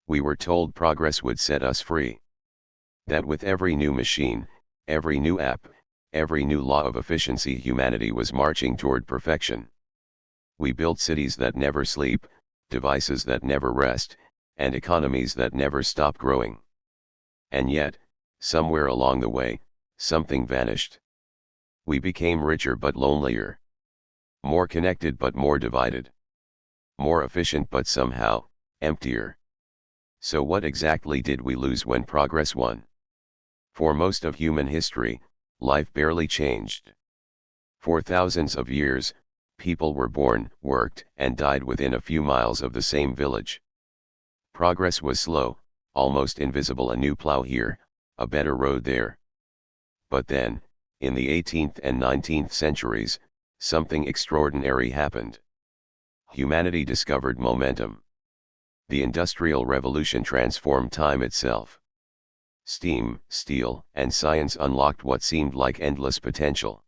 We were told progress would set us free. That with every new machine, every new app, every new law of efficiency, humanity was marching toward perfection. We built cities that never sleep, devices that never rest, and economies that never stop growing. And yet, somewhere along the way, something vanished. We became richer but lonelier. More connected but more divided. More efficient but somehow, emptier. So what exactly did we lose when progress won? For most of human history, life barely changed. For thousands of years, people were born, worked, and died within a few miles of the same village. Progress was slow, almost invisible, a new plow here, a better road there. But then, in the 18th and 19th centuries, something extraordinary happened. Humanity discovered momentum. The Industrial Revolution transformed time itself. Steam, steel, and science unlocked what seemed like endless potential.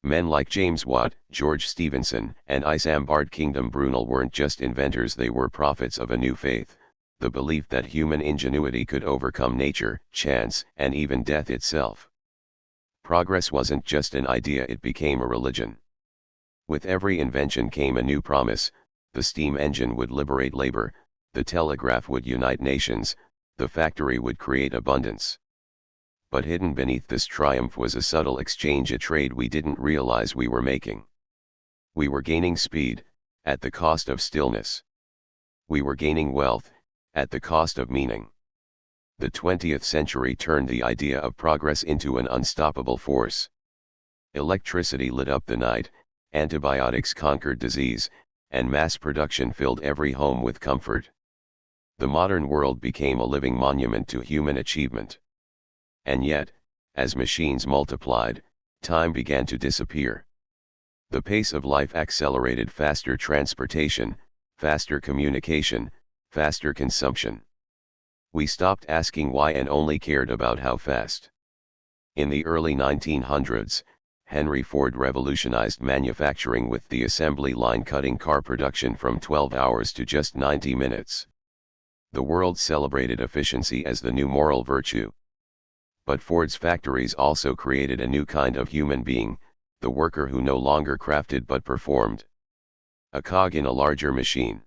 Men like James Watt, George Stephenson, and Isambard Kingdom Brunel weren't just inventors, they were prophets of a new faith, the belief that human ingenuity could overcome nature, chance, and even death itself. Progress wasn't just an idea, it became a religion. With every invention came a new promise: the steam engine would liberate labor, the telegraph would unite nations, the factory would create abundance. But hidden beneath this triumph was a subtle exchange, a trade we didn't realize we were making. We were gaining speed, at the cost of stillness. We were gaining wealth, at the cost of meaning. The 20th century turned the idea of progress into an unstoppable force. Electricity lit up the night, antibiotics conquered disease, and mass production filled every home with comfort. The modern world became a living monument to human achievement. And yet, as machines multiplied, time began to disappear. The pace of life accelerated: faster transportation, faster communication, faster consumption. We stopped asking why and only cared about how fast. In the early 1900s, Henry Ford revolutionized manufacturing with the assembly line, cutting car production from 12 hours to just 90 minutes. The world celebrated efficiency as the new moral virtue. But Ford's factories also created a new kind of human being, the worker who no longer crafted but performed. A cog in a larger machine.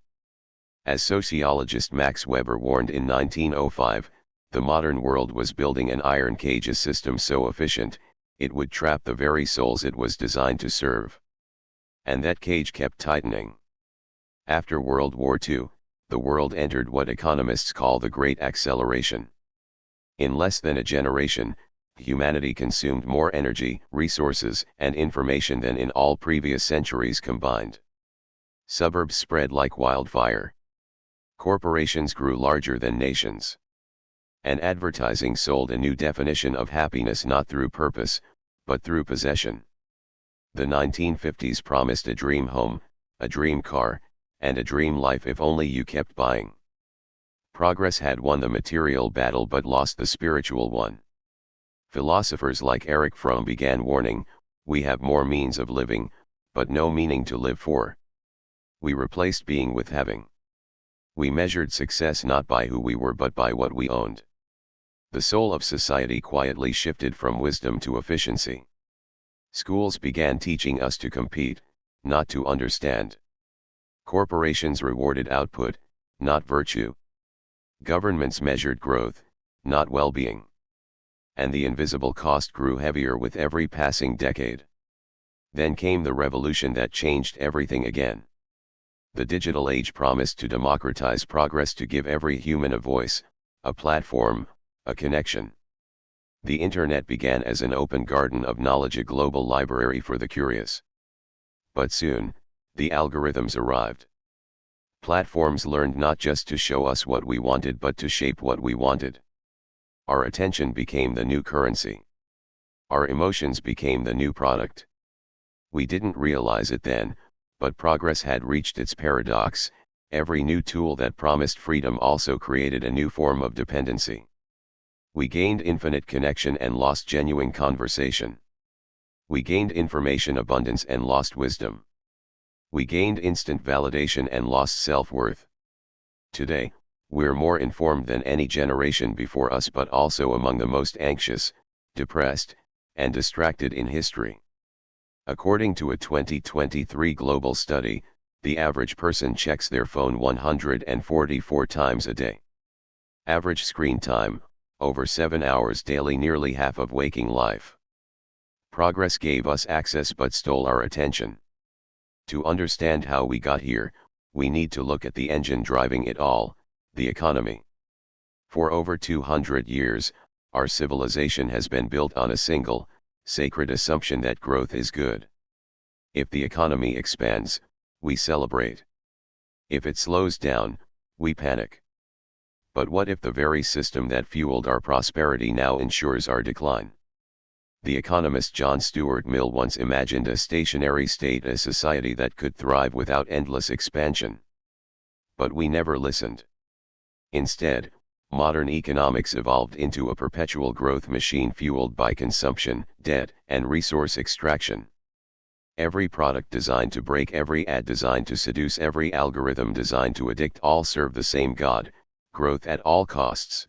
As sociologist Max Weber warned in 1905, the modern world was building an iron cage, a system so efficient, it would trap the very souls it was designed to serve. And that cage kept tightening. After World War II, the world entered what economists call the Great Acceleration. In less than a generation, humanity consumed more energy, resources, and information than in all previous centuries combined. Suburbs spread like wildfire. Corporations grew larger than nations. And advertising sold a new definition of happiness, not through purpose, but through possession. The 1950s promised a dream home, a dream car, and a dream life if only you kept buying. Progress had won the material battle but lost the spiritual one. Philosophers like Erich Fromm began warning, we have more means of living, but no meaning to live for. We replaced being with having. We measured success not by who we were but by what we owned. The soul of society quietly shifted from wisdom to efficiency. Schools began teaching us to compete, not to understand. Corporations rewarded output, not virtue. Governments measured growth, not well-being. And the invisible cost grew heavier with every passing decade. Then came the revolution that changed everything again. The digital age promised to democratize progress, to give every human a voice, a platform, a connection. The internet began as an open garden of knowledge, a global library for the curious. But soon, the algorithms arrived. Platforms learned not just to show us what we wanted but to shape what we wanted. Our attention became the new currency. Our emotions became the new product. We didn't realize it then, but progress had reached its paradox. Every new tool that promised freedom also created a new form of dependency. We gained infinite connection and lost genuine conversation. We gained information abundance and lost wisdom. We gained instant validation and lost self-worth. Today, we're more informed than any generation before us, but also among the most anxious, depressed, and distracted in history. According to a 2023 global study, the average person checks their phone 144 times a day. Average screen time, over 7 hours daily, nearly half of waking life. Progress gave us access but stole our attention. To understand how we got here, we need to look at the engine driving it all, the economy. For over 200 years, our civilization has been built on a single, sacred assumption that growth is good. If the economy expands, we celebrate. If it slows down, we panic. But what if the very system that fueled our prosperity now ensures our decline? The economist John Stuart Mill once imagined a stationary state, a society that could thrive without endless expansion. But we never listened. Instead, modern economics evolved into a perpetual growth machine fueled by consumption, debt, and resource extraction. Every product designed to break, every ad designed to seduce, every algorithm designed to addict, all serve the same god: growth at all costs.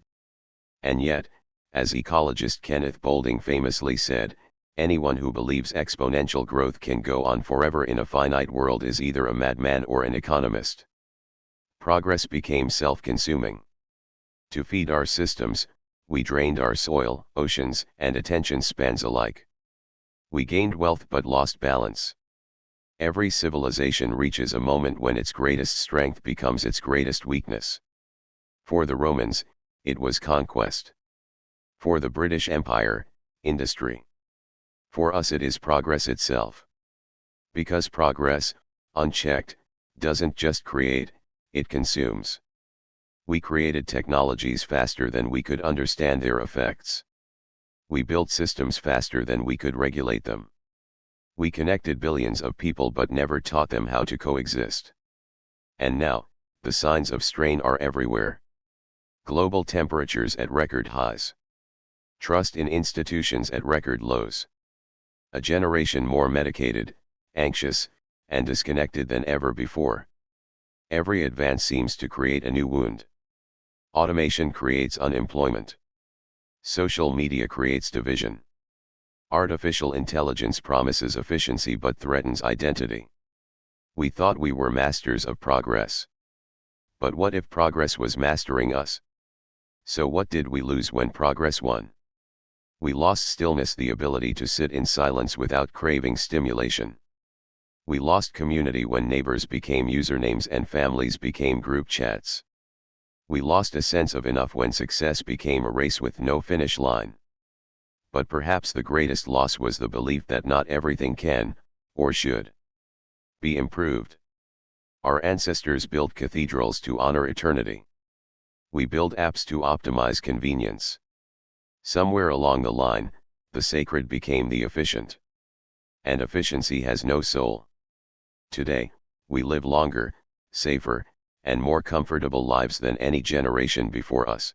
And yet, as ecologist Kenneth Boulding famously said, anyone who believes exponential growth can go on forever in a finite world is either a madman or an economist. Progress became self-consuming. To feed our systems, we drained our soil, oceans, and attention spans alike. We gained wealth but lost balance. Every civilization reaches a moment when its greatest strength becomes its greatest weakness. For the Romans, it was conquest. For the British Empire, industry. For us it is progress itself. Because progress, unchecked, doesn't just create, it consumes. We created technologies faster than we could understand their effects. We built systems faster than we could regulate them. We connected billions of people but never taught them how to coexist. And now, the signs of strain are everywhere. Global temperatures at record highs. Trust in institutions at record lows. A generation more medicated, anxious, and disconnected than ever before. Every advance seems to create a new wound. Automation creates unemployment. Social media creates division. Artificial intelligence promises efficiency but threatens identity. We thought we were masters of progress. But what if progress was mastering us? So what did we lose when progress won? We lost stillness, the ability to sit in silence without craving stimulation. We lost community when neighbors became usernames and families became group chats. We lost a sense of enough when success became a race with no finish line. But perhaps the greatest loss was the belief that not everything can, or should, be improved. Our ancestors built cathedrals to honor eternity. We build apps to optimize convenience. Somewhere along the line, the sacred became the efficient. And efficiency has no soul. Today, we live longer, safer, and more comfortable lives than any generation before us.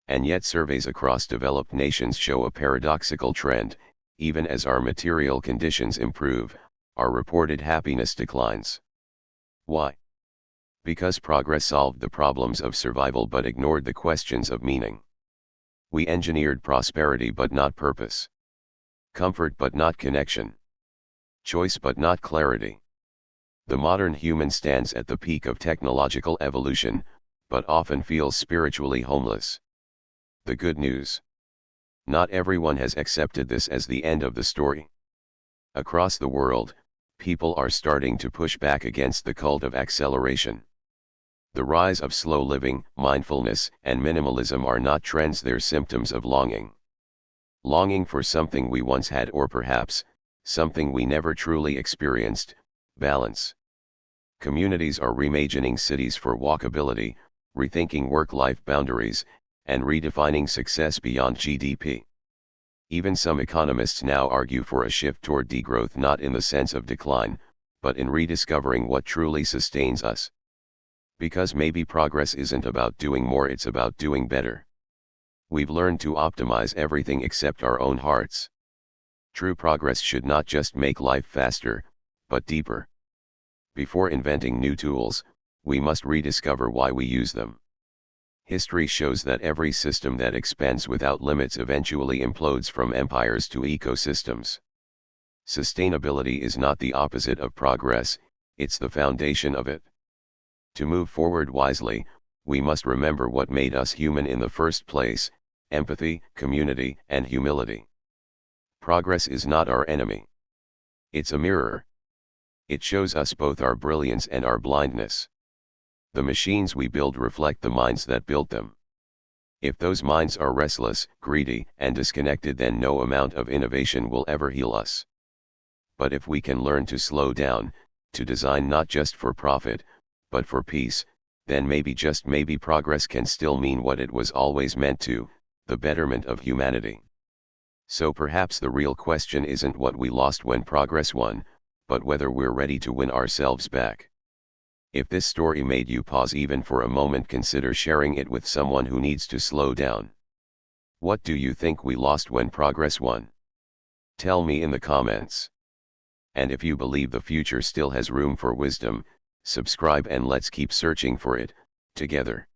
And yet surveys across developed nations show a paradoxical trend: even as our material conditions improve, our reported happiness declines. Why? Because progress solved the problems of survival but ignored the questions of meaning. We engineered prosperity but not purpose. Comfort but not connection. Choice but not clarity. The modern human stands at the peak of technological evolution, but often feels spiritually homeless. The good news: not everyone has accepted this as the end of the story. Across the world, people are starting to push back against the cult of acceleration. The rise of slow living, mindfulness, and minimalism are not trends, they're symptoms of longing. Longing for something we once had, or perhaps, something we never truly experienced: balance. Communities are reimagining cities for walkability, rethinking work-life boundaries, and redefining success beyond GDP. Even some economists now argue for a shift toward degrowth, not in the sense of decline, but in rediscovering what truly sustains us. Because maybe progress isn't about doing more, it's about doing better. We've learned to optimize everything except our own hearts. True progress should not just make life faster, but deeper. Before inventing new tools, we must rediscover why we use them. History shows that every system that expands without limits eventually implodes, from empires to ecosystems. Sustainability is not the opposite of progress, it's the foundation of it. To move forward wisely, we must remember what made us human in the first place: empathy, community, and humility. Progress is not our enemy. It's a mirror. It shows us both our brilliance and our blindness. The machines we build reflect the minds that built them. If those minds are restless, greedy, and disconnected, then no amount of innovation will ever heal us. But if we can learn to slow down, to design not just for profit, but for peace, then maybe, just maybe, progress can still mean what it was always meant to: the betterment of humanity. So perhaps the real question isn't what we lost when progress won, but whether we're ready to win ourselves back. If this story made you pause even for a moment, consider sharing it with someone who needs to slow down. What do you think we lost when progress won? Tell me in the comments. And if you believe the future still has room for wisdom, subscribe and let's keep searching for it, together.